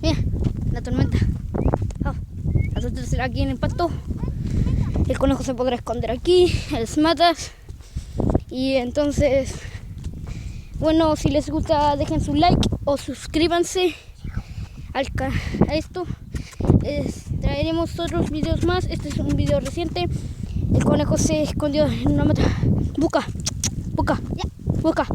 Mira, la tormenta. Oh, nosotros será aquí en el pasto. El conejo se podrá esconder aquí, las matas. Y entonces, bueno, si les gusta dejen su like o suscríbanse a esto. Traeremos otros videos más. Este es un video reciente. El conejo se escondió en una mata. Busca, busca, busca.